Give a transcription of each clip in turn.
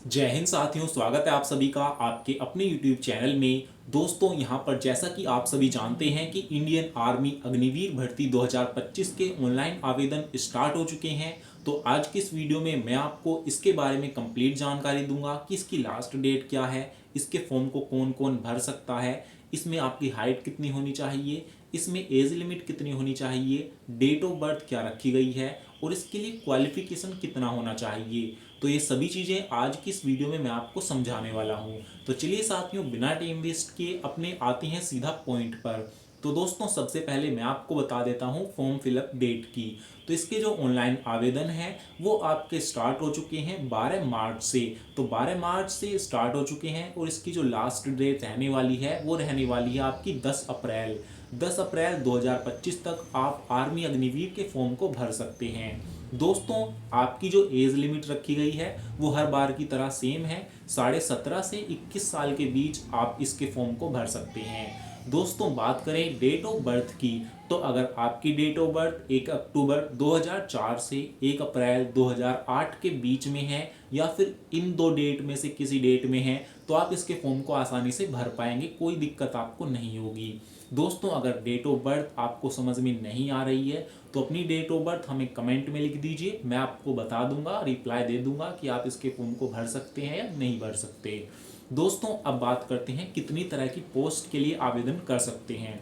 जय हिंद साथियों, स्वागत है आप सभी का आपके अपने YouTube चैनल में। दोस्तों, यहाँ पर जैसा कि आप सभी जानते हैं कि इंडियन आर्मी अग्निवीर भर्ती 2025 के ऑनलाइन आवेदन स्टार्ट हो चुके हैं। तो आज की इस वीडियो में मैं आपको इसके बारे में कंप्लीट जानकारी दूंगा कि इसकी लास्ट डेट क्या है, इसके फॉर्म को कौन कौन भर सकता है, इसमें आपकी हाइट कितनी होनी चाहिए, इसमें एज लिमिट कितनी होनी चाहिए, डेट ऑफ बर्थ क्या रखी गई है और इसके लिए क्वालिफिकेशन कितना होना चाहिए। तो ये सभी चीज़ें आज की इस वीडियो में मैं आपको समझाने वाला हूँ। तो चलिए साथियों, बिना टाइम वेस्ट किए अपने आते हैं सीधा पॉइंट पर। तो दोस्तों, सबसे पहले मैं आपको बता देता हूँ फॉर्म फिलअप डेट की। तो इसके जो ऑनलाइन आवेदन है वो आपके स्टार्ट हो चुके हैं 12 मार्च से। तो 12 मार्च से स्टार्ट हो चुके हैं और इसकी जो लास्ट डेट रहने वाली है वो रहने वाली है आपकी 10 अप्रैल। 10 अप्रैल 2025 तक आप आर्मी अग्निवीर के फॉर्म को भर सकते हैं। दोस्तों, आपकी जो एज लिमिट रखी गई है वो हर बार की तरह सेम है। 17.5 से 21 साल के बीच आप इसके फॉर्म को भर सकते हैं। दोस्तों, बात करें डेट ऑफ बर्थ की, तो अगर आपकी डेट ऑफ बर्थ 1 अक्टूबर 2004 से 1 अप्रैल 2008 के बीच में है या फिर इन दो डेट में से किसी डेट में है तो आप इसके फॉर्म को आसानी से भर पाएंगे, कोई दिक्कत आपको नहीं होगी। दोस्तों, अगर डेट ऑफ बर्थ आपको समझ में नहीं आ रही है तो अपनी डेट ऑफ बर्थ हमें कमेंट में लिख दीजिए, मैं आपको बता दूंगा, रिप्लाई दे दूंगा कि आप इसके फॉर्म को भर सकते हैं या नहीं भर सकते। दोस्तों, अब बात करते हैं कितनी तरह की पोस्ट के लिए आवेदन कर सकते हैं।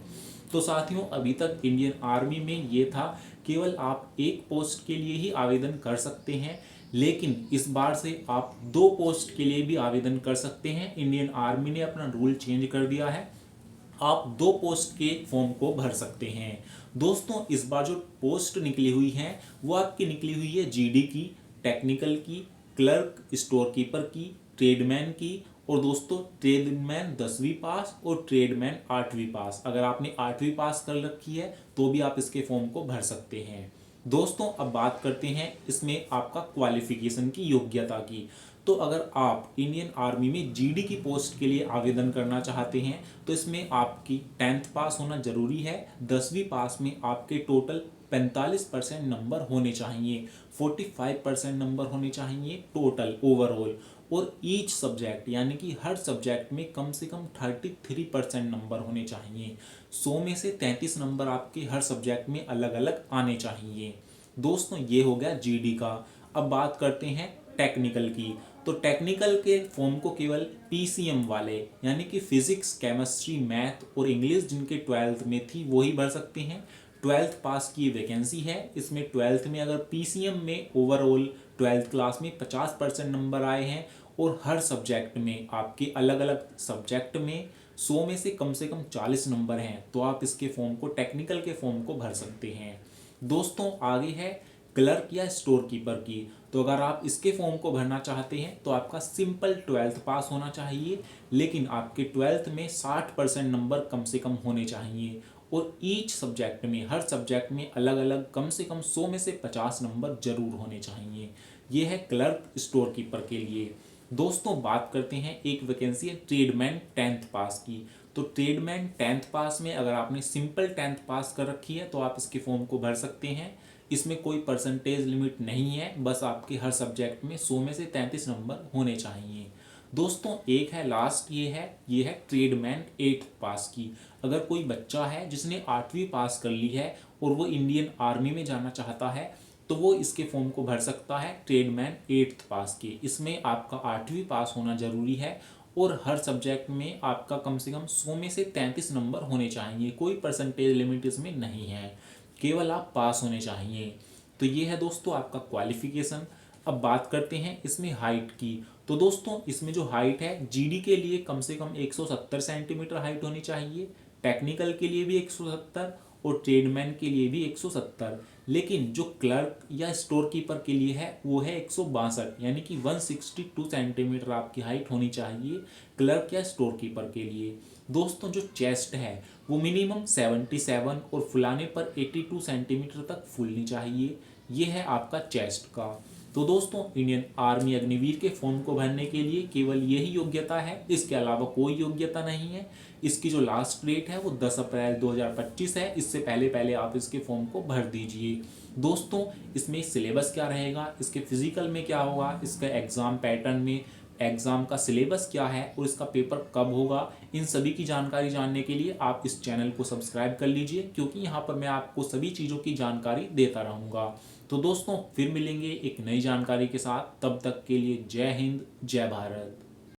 तो साथियों, अभी तक इंडियन आर्मी में ये था केवल आप एक पोस्ट के लिए ही आवेदन कर सकते हैं, लेकिन इस बार से आप दो पोस्ट के लिए भी आवेदन कर सकते हैं। इंडियन आर्मी ने अपना रूल चेंज कर दिया है, आप दो पोस्ट के फॉर्म को भर सकते हैं। दोस्तों, इस बार जो पोस्ट निकली हुई है वो आपकी निकली हुई है जीडी की, टेक्निकल की, क्लर्क, स्टोर कीपर की, ट्रेडमैन की और दोस्तों ट्रेडमैन 10वीं पास और ट्रेडमैन 8वीं पास। अगर आपने 8वीं पास कर रखी है तो भी आप इसके फॉर्म को भर सकते हैं। दोस्तों, अब बात करते हैं इसमें आपका क्वालिफिकेशन की, योग्यता की। तो अगर आप इंडियन आर्मी में जीडी की पोस्ट के लिए आवेदन करना चाहते हैं तो इसमें आपकी 10th पास होना जरूरी है। 10वीं पास में आपके टोटल 45% नंबर होने चाहिए, 45% नंबर होने चाहिए टोटल ओवरऑल। और ईच सब्जेक्ट यानी कि हर सब्जेक्ट में कम से कम 33% नंबर होने चाहिए। 100 में से 33 नंबर आपके हर सब्जेक्ट में अलग अलग आने चाहिए। दोस्तों, ये हो गया जीडी का। अब बात करते हैं टेक्निकल की। तो टेक्निकल के फॉर्म को केवल पीसीएम वाले यानी कि फिजिक्स, केमिस्ट्री, मैथ और इंग्लिश जिनके 12th में थी वही भर सकते हैं। 12th पास की वैकेंसी है। इसमें 12th में अगर पीसीएम में ओवरऑल 12th क्लास में 50% नंबर आए हैं और हर सब्जेक्ट में आपके अलग अलग सब्जेक्ट में 100 में से कम 40 नंबर हैं तो आप इसके फॉर्म को, टेक्निकल के फॉर्म को भर सकते हैं। दोस्तों, आगे है क्लर्क या स्टोर कीपर की। तो अगर आप इसके फॉर्म को भरना चाहते हैं तो आपका सिंपल 12th पास होना चाहिए, लेकिन आपके 12th में 60% नंबर कम से कम होने चाहिए और ईच सब्जेक्ट में, हर सब्जेक्ट में अलग अलग कम से कम 100 में से 50 नंबर जरूर होने चाहिए। ये है क्लर्क स्टोर कीपर के लिए। दोस्तों, बात करते हैं एक वैकेंसी है ट्रेडमैन 10th पास की। तो ट्रेडमैन 10th पास में अगर आपने सिंपल 10th पास कर रखी है तो आप इसके फॉर्म को भर सकते हैं। इसमें कोई परसेंटेज लिमिट नहीं है, बस आपके हर सब्जेक्ट में 100 में से 33 नंबर होने चाहिए। दोस्तों, एक है लास्ट, ये है ट्रेडमैन 8th पास की। अगर कोई बच्चा है जिसने 8वीं पास कर ली है और वो इंडियन आर्मी में जाना चाहता है तो वो इसके फॉर्म को भर सकता है ट्रेडमैन 8th पास की। इसमें आपका 8वीं पास होना जरूरी है और हर सब्जेक्ट में आपका कम से कम 100 में से 33 नंबर होने चाहिए। कोई परसेंटेज लिमिट इसमें नहीं है, केवल आप पास होने चाहिए। तो ये है दोस्तों आपका क्वालिफिकेशन। अब बात करते हैं इसमें हाइट की। तो दोस्तों, इसमें जो हाइट है जीडी के लिए कम से कम 170 सेंटीमीटर हाइट होनी चाहिए, टेक्निकल के लिए भी 170 और ट्रेडमैन के लिए भी 170। लेकिन जो क्लर्क या स्टोर कीपर के लिए है वो है 162 यानी कि 162 सेंटीमीटर आपकी हाइट होनी चाहिए क्लर्क या स्टोर कीपर के लिए। दोस्तों, जो चेस्ट है वो मिनिमम 77 और फुलाने पर 82 सेंटीमीटर तक फूलनी चाहिए। ये है आपका चेस्ट का। तो दोस्तों, इंडियन आर्मी अग्निवीर के फॉर्म को भरने के लिए केवल यही योग्यता है, इसके अलावा कोई योग्यता नहीं है। इसकी जो लास्ट डेट है वो 10 अप्रैल 2025 है। इससे पहले पहले आप इसके फॉर्म को भर दीजिए। दोस्तों, इसमें सिलेबस क्या रहेगा, इसके फिजिकल में क्या होगा, इसका एग्जाम पैटर्न में एग्ज़ाम का सिलेबस क्या है और इसका पेपर कब होगा, इन सभी की जानकारी जानने के लिए आप इस चैनल को सब्सक्राइब कर लीजिए, क्योंकि यहाँ पर मैं आपको सभी चीज़ों की जानकारी देता रहूँगा। तो दोस्तों फिर मिलेंगे एक नई जानकारी के साथ, तब तक के लिए जय हिंद, जय भारत।